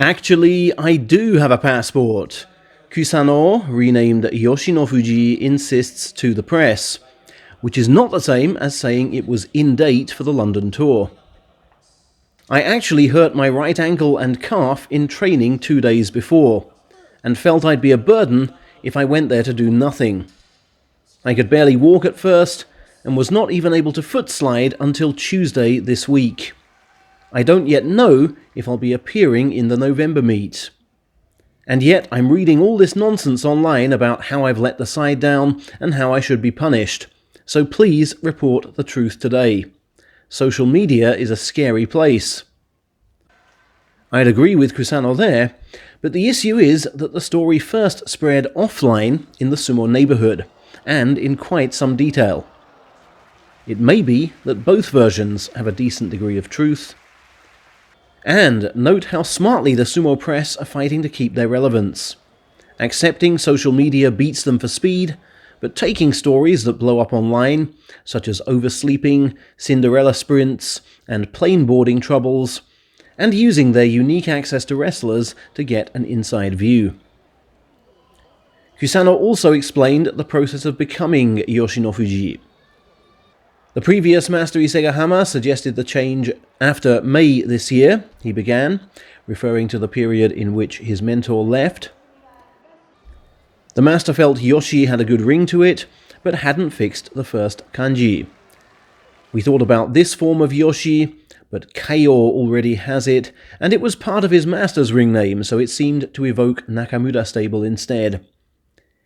Actually, I do have a passport. Kusano, renamed Yoshinofuji, insists to the press, which is not the same as saying it was in date for the London tour. I actually hurt my right ankle and calf in training 2 days before, and felt I'd be a burden if I went there to do nothing. I could barely walk at first, and was not even able to foot slide until Tuesday this week. I don't yet know if I'll be appearing in the November meet. And yet I'm reading all this nonsense online about how I've let the side down and how I should be punished. So please report the truth today. Social media is a scary place. I'd agree with Kusano there, but the issue is that the story first spread offline in the Sumo neighbourhood, and in quite some detail. It may be that both versions have a decent degree of truth. And note how smartly the sumo press are fighting to keep their relevance. Accepting social media beats them for speed, but taking stories that blow up online, such as oversleeping, Cinderella sprints, and plane boarding troubles, and using their unique access to wrestlers to get an inside view. Kusano also explained the process of becoming Yoshinofuji. The previous master Isegahama suggested the change after May this year, he began, referring to the period in which his mentor left. The master felt Yoshi had a good ring to it, but hadn't fixed the first kanji. We thought about this form of Yoshi, but Kaio already has it, and it was part of his master's ring name, so it seemed to evoke Nakamura stable instead.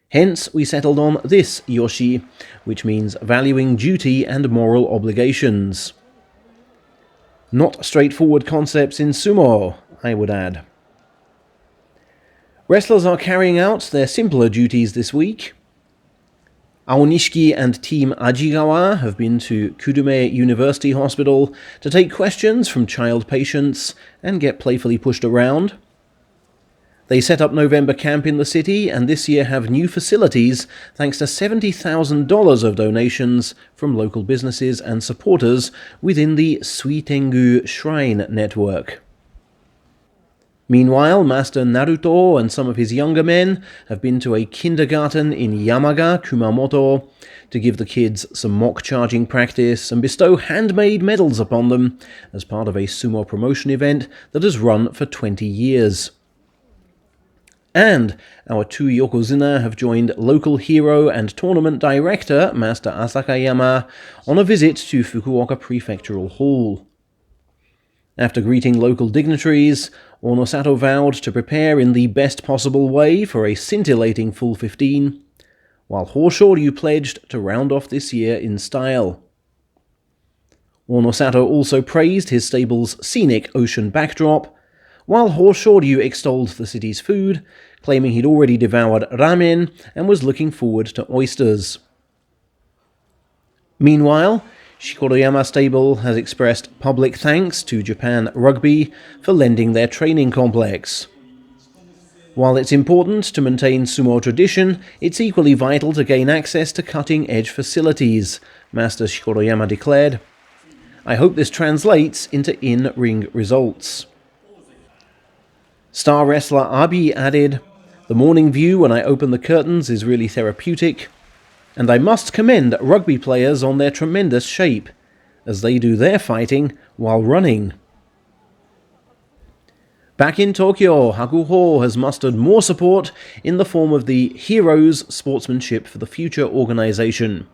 Hence, we settled on this Yoshi, which means valuing duty and moral obligations. Not straightforward concepts in sumo, I would add. Wrestlers are carrying out their simpler duties this week. Aonishiki and Team Ajigawa have been to Kurume University Hospital to take questions from child patients and get playfully pushed around. They set up November camp in the city and this year have new facilities thanks to $70,000 of donations from local businesses and supporters within the Suitengu Shrine network. Meanwhile, Master Naruto and some of his younger men have been to a kindergarten in Yamaga, Kumamoto, to give the kids some mock charging practice and bestow handmade medals upon them as part of a sumo promotion event that has run for 20 years. And our two yokozuna have joined local hero and tournament director, Master Asakayama, on a visit to Fukuoka Prefectural Hall. After greeting local dignitaries, Onosato vowed to prepare in the best possible way for a scintillating full 15, while Hoshoryu pledged to round off this year in style. Onosato also praised his stable's scenic ocean backdrop, while Hoshoryu extolled the city's food, claiming he'd already devoured ramen and was looking forward to oysters. Meanwhile, Shikoroyama Stable has expressed public thanks to Japan Rugby for lending their training complex. While it's important to maintain sumo tradition, it's equally vital to gain access to cutting-edge facilities, Master Shikoroyama declared. I hope this translates into in-ring results. Star wrestler Abi added, "The morning view when I open the curtains is really therapeutic, and I must commend rugby players on their tremendous shape, as they do their fighting while running." Back in Tokyo, Hakuho has mustered more support in the form of the Heroes Sportsmanship for the Future organization.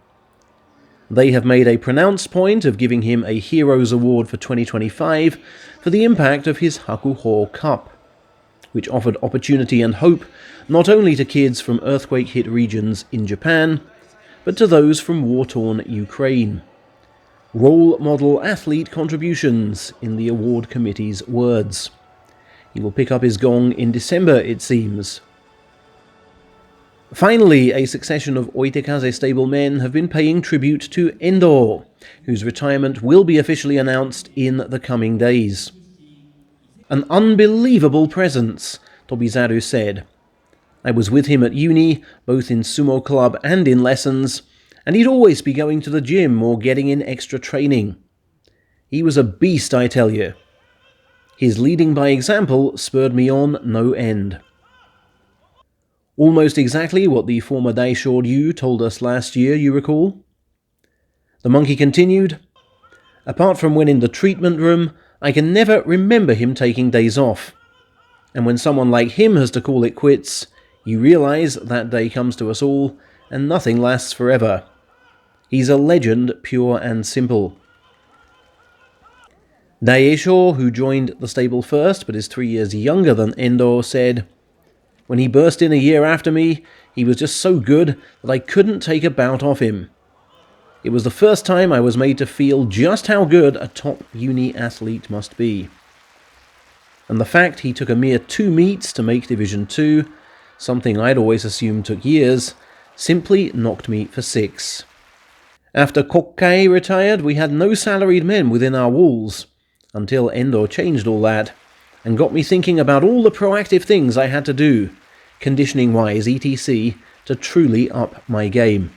They have made a pronounced point of giving him a Heroes Award for 2025 for the impact of his Hakuho Cup, which offered opportunity and hope not only to kids from earthquake-hit regions in Japan, but to those from war-torn Ukraine. Role model athlete contributions, in the award committee's words. He will pick up his gong in December, it seems. Finally, a succession of Oitekaze stable men have been paying tribute to Endo, whose retirement will be officially announced in the coming days. "An unbelievable presence," Tobizaru said. "I was with him at uni, both in sumo club and in lessons, and he'd always be going to the gym or getting in extra training. He was a beast, I tell you. His leading by example spurred me on no end. Almost exactly what the former Daisho Ryu told us last year, you recall? The monkey continued, "Apart from when in the treatment room, I can never remember him taking days off. And when someone like him has to call it quits, you realize that day comes to us all, and nothing lasts forever. He's a legend, pure and simple." Daieisho, who joined the stable first but is 3 years younger than Endo, said, "When he burst in a year after me, he was just so good that I couldn't take a bout off him. It was the first time I was made to feel just how good a top uni athlete must be. And the fact he took a mere 2 meets to make Division 2, something I'd always assumed took years, simply knocked me for 6. After Kokkai retired, we had no salaried men within our walls, until Endo changed all that, and got me thinking about all the proactive things I had to do, conditioning-wise etc., to truly up my game.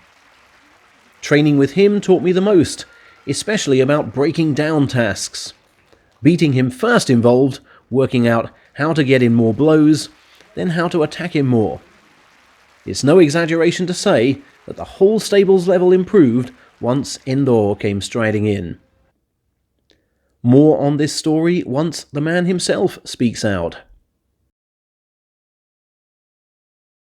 Training with him taught me the most, especially about breaking down tasks. Beating him first involved working out how to get in more blows, then how to attack him more. It's no exaggeration to say that the whole stable's level improved once Endo came striding in. More on this story once the man himself speaks out.